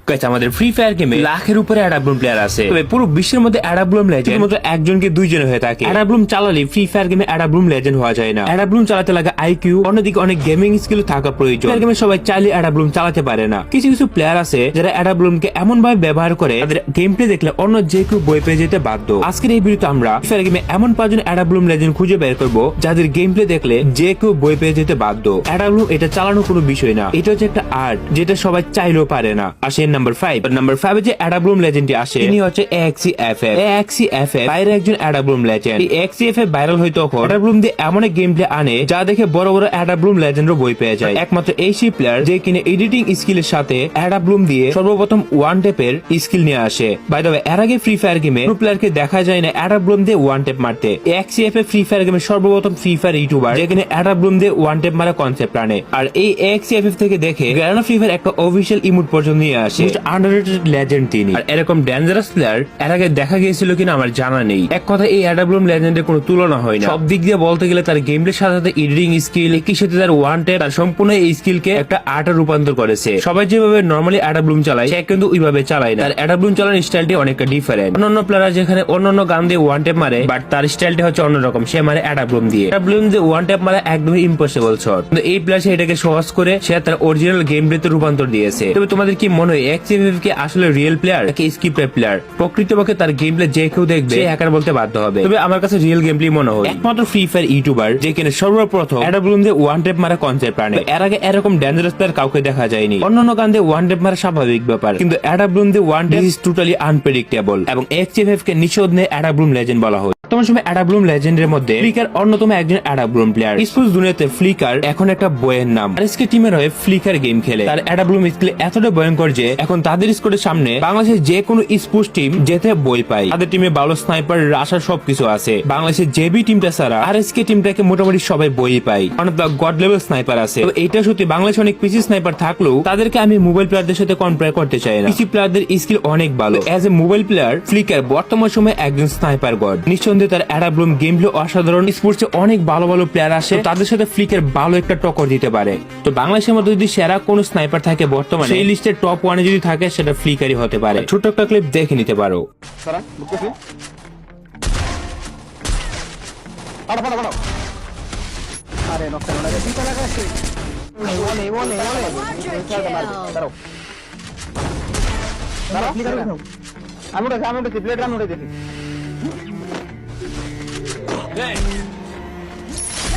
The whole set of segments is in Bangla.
গাইস আমাদের ফ্রি ফায়ার গেমে লাখের উপরে অ্যাডাব্লুম প্লেয়ার আছে, তবে পুরো বিশ্বের মধ্যে অ্যাডাব্লুম লেজেন্ড মাত্র একজনকে দুইজন হয়ে থাকে। অ্যাডাব্লুম চালালে ফ্রি ফায়ার গেমে অ্যাডাব্লুম লেজেন্ড হওয়া যায় না। অ্যাডাব্লুম চালাতে লাগে আইকিউ, অন্যদিকে অনেক গেমিং স্কিল থাকা প্রয়োজন। গেমে সবাই চাইলে অ্যাডাব্লুম চালাতে পারে না। কিছু কিছু প্লেয়ার আছে যারা অ্যাডাব্লুমকে এমন ভাবে ব্যবহার করে তাদের গেম প্লে দেখলে অন্য যে কেউ বই পেয়ে যেতে বাধ্য। আজকের এই ভিডিওতে আমরা ফ্রি ফায়ার গেমে এমন 5 জন অ্যাডাব্লুম লেজেন্ড খুঁজে বের করবো যাদের গেম প্লে দেখলে যে কেউ বই পেয়ে যেতে বাধ্য। অ্যাডাব্লুম এটা চালানো কোনো বিষয় না, এটা হচ্ছে একটা আর্ট যেটা সবাই চাইলেও পারে না। আসেন নাম্বার 5। নাম্বার 5 যে অ্যাডাব্লুম লেজেন্ডটি আসে তিনি হচ্ছে AXCFF। AXCFF বাইরে একজন অ্যাডাব্লুম লেজেন্ড। এই AXCFF ভাইরাল হয় তখন অ্যাডাব্লুম দিয়ে এমন এক গেম প্লে আনে যা দেখে বড় বড় অ্যাডাব্লুম লেজেন্ডও বই পেয়ে যায়। একমাত্র এই সেই প্লেয়ার যে কিনে এডিটিং স্কিলের সাথে অ্যাডাব্লুম দিয়ে সর্বপ্রথম ওয়ান টেপের স্কিল নিয়ে আসে। বাই দ্য ওয়ে এর আগে ফ্রি ফায়ার গেমে কোনো প্লেয়ারকে দেখা যায় না অ্যাডাব্লুম দিয়ে ওয়ান টেপ মারতে। AXCFF ফ্রি ফায়ার গেমে সর্বপ্রথম ফ্রি ফায়ার ইউটিউবার যেখানে অ্যাডাব্লুম দিয়ে ওয়ান টেপ মারা কনসেপ্ট আনে। আর এই AXCFF থেকে দেখে গ্রানা ফ্রি ফায়ার একটা অফিসিয়াল ইমোট পর্যন্ত নিয়ে আসে। আন্ডাররেটেড লেজেন্ড তিনি। আর এরকম ডেঞ্জারাস প্লেয়ার এর আগে দেখা গিয়েছিল কিনা আমার জানা নেই। এক কথা এই অ্যাডাব্লুম লেজেন্ডের কোনো তুলনা হয় না। সব দিক দিয়ে বলতে গেলে তার গেম প্লের সাথে সাথে এডিটিং স্কিল, একই সাথে তার ওয়ান টেপ, তার সম্পূর্ণ এই স্কিলকে একটা আর্টে রূপান্তর করেছে। সবাই যেভাবে নরমালি অ্যাডাব্লুম চালায় সে কিন্তু ওইভাবে চালায় না। তার অ্যাডাব্লুম চালানোর স্টাইলটি অনেকটা ডিফারেন্ট। অন্যান্য প্লেয়ার যেখানে অন্যান্য গান দিয়ে ওয়ান টেপ মারে, বাট তার স্টাইলটা হচ্ছে অন্যরকম। সে মারে অ্যাডাব্লুম দিয়ে। অ্যাডাব্লুম দিয়ে ওয়ান টেপ মারা একদমই ইম্পসিবল শট, কিন্তু এই প্লেয়ার সে এটাকে সহজ করে সে তার অরিজিনাল গেম প্লেতে রূপান্তর দিয়েছে। তবে তোমাদের কি মনে হয় AXCFF কি আসলে রিয়েল প্লেয়ার নাকি স্ক্রিপ্টেড প্লেয়ার? প্রকৃতপক্ষে তার গেম প্লে যে কেউ দেখবে সে হ্যাকার বলতে বাধ্য হবে। তবে আমার কাছে রিয়েল গেম প্লে মনে হয়। একমাত্র ফ্রি ফায়ার ইউটিউবার যে কিনা সর্বপ্রথম অ্যাডাব্লুম দিয়ে ওয়ান টেপ মারা কনসেপ্ট আনে। এর আগে এরকম ডেঞ্জারাস প্লেয়ার কাউকে দেখা যায়নি। অন্যান্য গান দিয়ে ওয়ান টেপ মারা স্বাভাবিক ব্যাপার, কিন্তু অ্যাডাব্লুম দিয়ে one tape is totally unpredictable. এবং AXCFF কে নিষেধ নিয়ে অ্যাডাব্লুম লেজেন্ড বলা হয়। বর্তমান সময় অ্যাডাব্লুম লেজেন্ডের মধ্যে ফ্লিকার অন্যতম একজন অ্যাডাব্লুম প্লেয়ার। স্পোর্টস দুনিয়াতে ফ্লিকার এখন একটা বইয়ের নাম। আরএসকে টিমের হয়ে ফ্লিকার গেম খেলে। তার অ্যাডাব্লুম স্কিল এতটা ভয়ঙ্কর যে এখন তাদের স্কোরের সামনে বাংলাদেশের যে কোনো স্পোর্টস টিম যেতে বই পায়। তাদের টিমে ভালো স্নাইপার, রাশার সবকিছু আছে। বাংলাদেশের জেবি টিমটা ছাড়া আরএসকে টিমটাকে মোটামুটি সবাই বই পায়। অনেক গড লেভেল স্নাইপার আছে। তো এটা সত্যি বাংলাদেশে অনেক পিসি স্নাইপার থাকলেও তাদেরকে আমি মোবাইল প্লেয়ারদের সাথে কম্পেয়ার করতে চাই না। পিসি প্লেয়ারদের স্কিল অনেক ভালো। As a mobile player flicker বর্তমান সময়ে একজন স্নাইপার গড। নিঃসন্দেহে তার অ্যাডাব্লুম গেম প্লে অসাধারণ। স্পোর্টসে অনেক ভালো ভালো প্লেয়ার আসে, তাদের সাথে ফ্লিকার ভালো একটা টক্কর দিতে পারে। তো বাংলাদেশের মধ্যে যদি সেরা কোন স্নাইপার থাকে বর্তমানে সেই লিস্টের টপ 1 যদি থাকে সেটা ফ্লিকারই হতে পারে। ছোট একটা ক্লিপ দেখে নিতে পারো।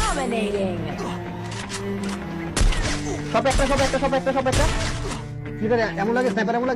Dominating. সব একটা এমন লাগে স্নাইপার এমন লাগে